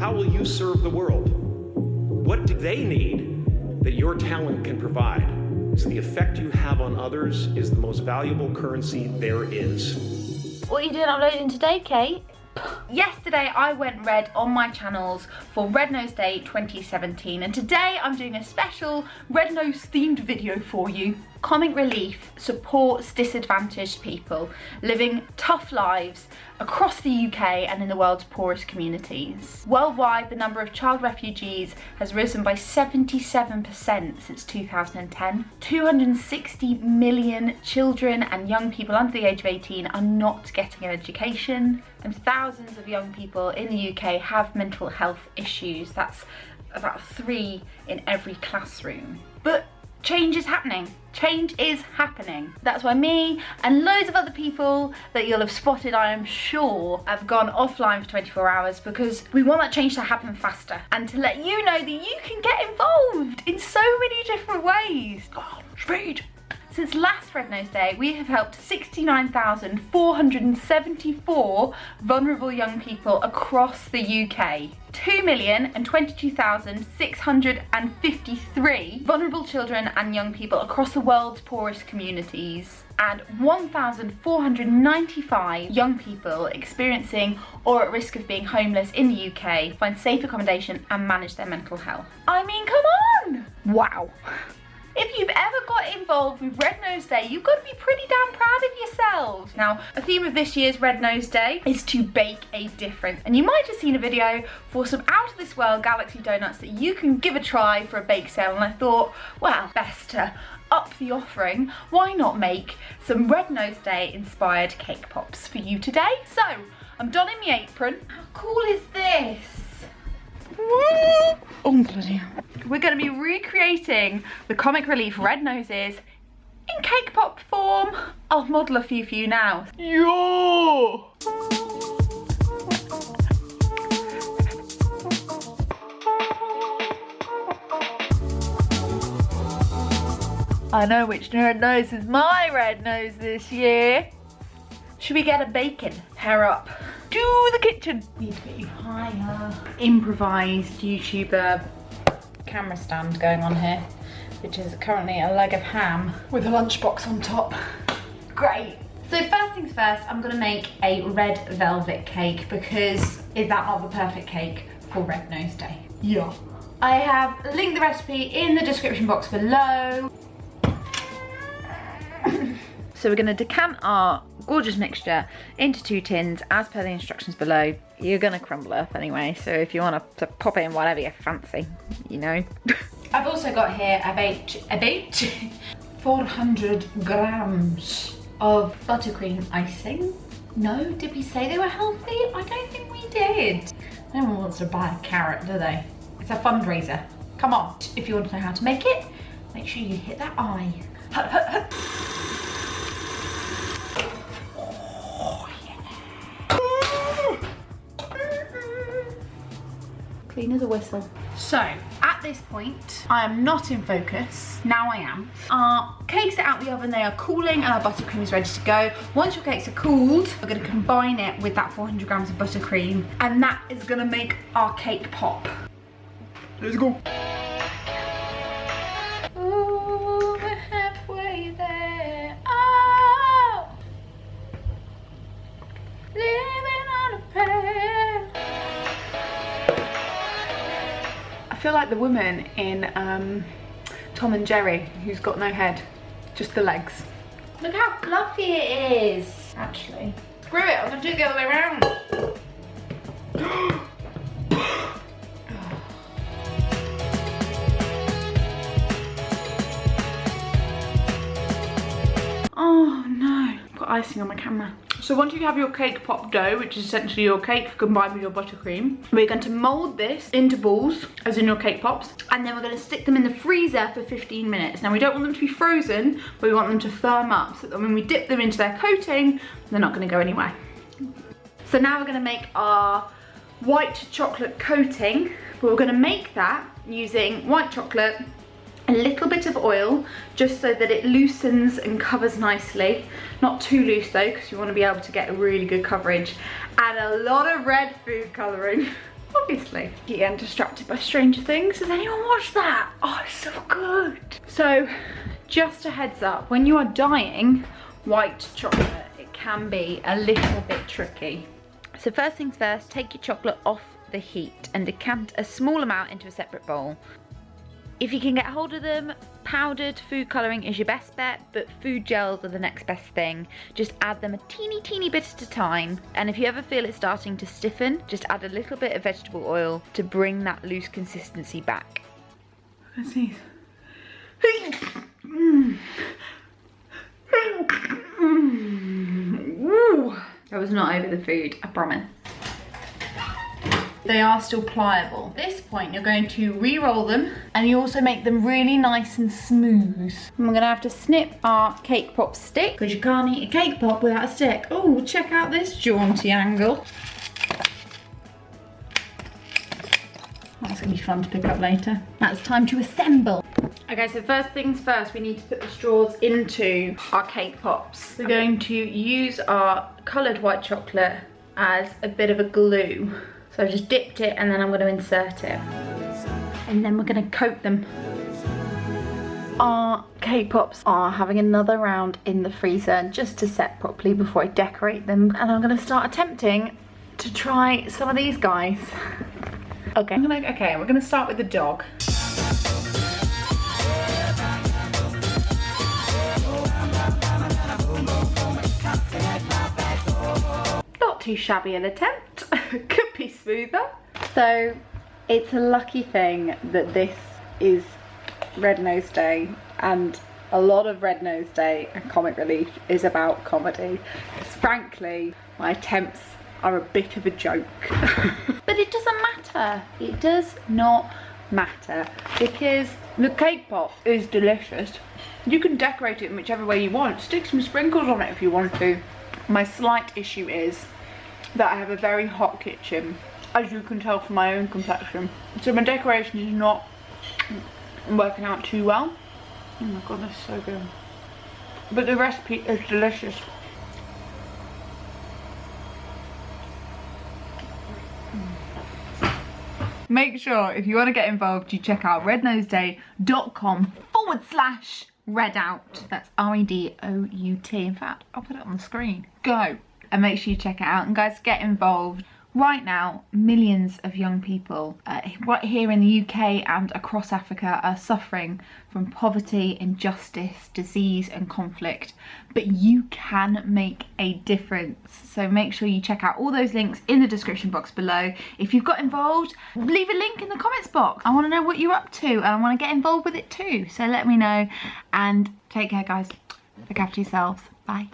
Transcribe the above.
How will you serve the world? What do they need that your talent can provide? So the effect you have on others is the most valuable currency there is. What are you doing uploading today, Kate? Yesterday I went red on my channels for Red Nose Day 2017, and today I'm doing a special Red Nose themed video for you. Comic Relief supports disadvantaged people living tough lives across the UK and in the world's poorest communities. Worldwide, the number of child refugees has risen by 77% since 2010. 260 million children and young people under the age of 18 are not getting an education, and thousands of young people in the UK have mental health issues. That's about 3 in every classroom. But change is happening. Change is happening. That's why me and loads of other people that you'll have spotted, I am sure, have gone offline for 24 hours because we want that change to happen faster and to let you know that you can get involved in so many different ways. Oh, speed. Since last Red Nose Day, we have helped 69,474 vulnerable young people across the UK. 2,022,653 vulnerable children and young people across the world's poorest communities, and 1,495 young people experiencing or at risk of being homeless in the UK find safe accommodation and manage their mental health. I mean, come on! Wow. If you've ever got involved with Red Nose Day, you've got to be pretty damn proud of yourselves. Now, a theme of this year's Red Nose Day is to bake a difference. And you might have seen a video for some out of this world galaxy donuts that you can give a try for a bake sale. And I thought, well, best to up the offering, why not make some Red Nose Day inspired cake pops for you today? So, I'm donning my apron. How cool is this? Oh, bloody hell. We're going to be recreating the Comic Relief Red Noses in cake pop form. I'll model a few for you now. Yo! I know which red nose is my red nose this year. Should we get a bacon? Pair up. To the kitchen. Need to get you higher. Improvised YouTuber camera stand going on here, which is currently a leg of ham with a lunchbox on top. Great. So first things first, I'm gonna make a red velvet cake because is that not the perfect cake for Red Nose Day? Yeah. I have linked the recipe in the description box below. So we're going to decant our gorgeous mixture into 2 tins as per the instructions below. You're going to crumble it up anyway, so if you want to pop it in whatever you fancy, you know. I've also got here about 400 grams of buttercream icing. No, did we say they were healthy? I don't think we did. No one wants to buy a carrot, do they? It's a fundraiser. Come on, if you want to know how to make it, make sure you hit that eye. Hut, hut, hut. Clean as a whistle. So, at this point, I am not in focus. Now I am. Our cakes are out the oven, they are cooling, and our buttercream is ready to go. Once your cakes are cooled, we're gonna combine it with that 400 grams of buttercream, and that is gonna make our cake pop. Let's go. Ooh, we're halfway there. Oh! Living on a prayer. I feel like the woman in Tom and Jerry who's got no head, just the legs. Look how fluffy it is. Actually, screw it, I'm gonna do it the other way around. Oh no, I've got icing on my camera. So once you have your cake pop dough, which is essentially your cake combined with your buttercream, we're going to mold this into balls, as in your cake pops, and then we're going to stick them in the freezer for 15 minutes. Now we don't want them to be frozen, but we want them to firm up so that when we dip them into their coating, they're not going to go anywhere. So now we're going to make our white chocolate coating, but we're going to make that using white chocolate, a little bit of oil, just so that it loosens and covers nicely. Not too loose though, because you want to be able to get a really good coverage. And a lot of red food colouring. obviously. Getting distracted by Stranger Things. Has anyone watched that? Oh, it's so good. So, just a heads up, when you are dyeing white chocolate, it can be a little bit tricky. So first things first, take your chocolate off the heat and decant a small amount into a separate bowl. If you can get hold of them, powdered food colouring is your best bet, but food gels are the next best thing. Just add them a teeny bit at a time, and if you ever feel it starting to stiffen, just add a little bit of vegetable oil to bring that loose consistency back. Let's see. I was not over the food, I promise. They are still pliable. At this point, you're going to re-roll them, and you also make them really nice and smooth. And we're gonna have to snip our cake pop stick, because you can't eat a cake pop without a stick. Oh, check out this jaunty angle. That's gonna be fun to pick up later. Now it's time to assemble. Okay, so first things first, we need to put the straws into our cake pops. We're going to use our coloured white chocolate as a bit of a glue. So I've just dipped it and then I'm going to insert it. And then we're going to coat them. Our cake pops are having another round in the freezer just to set properly before I decorate them. And I'm going to start attempting to try some of these guys. Okay, we're going to start with the dog. Not too shabby an attempt. Could be smoother. So it's a lucky thing that this is Red Nose Day, and a lot of Red Nose Day and Comic Relief is about comedy. Because frankly, my attempts are a bit of a joke. But it doesn't matter. It does not matter, because the cake pop is delicious. You can decorate it in whichever way you want. Stick some sprinkles on it if you want to. My slight issue is that I have a very hot kitchen, as you can tell from my own complexion. So my decoration is not working out too well. Oh my god, that's so good. But the recipe is delicious. Make sure, if you want to get involved, you check out rednoseday.com/redout. That's REDOUT. In fact, I'll put it on the screen. Go! And make sure you check it out. And guys, get involved. Right now, millions of young people right here in the UK and across Africa are suffering from poverty, injustice, disease and conflict. But you can make a difference. So make sure you check out all those links in the description box below. If you've got involved, leave a link in the comments box. I want to know what you're up to and I want to get involved with it too. So let me know, and take care guys. Look after yourselves. Bye.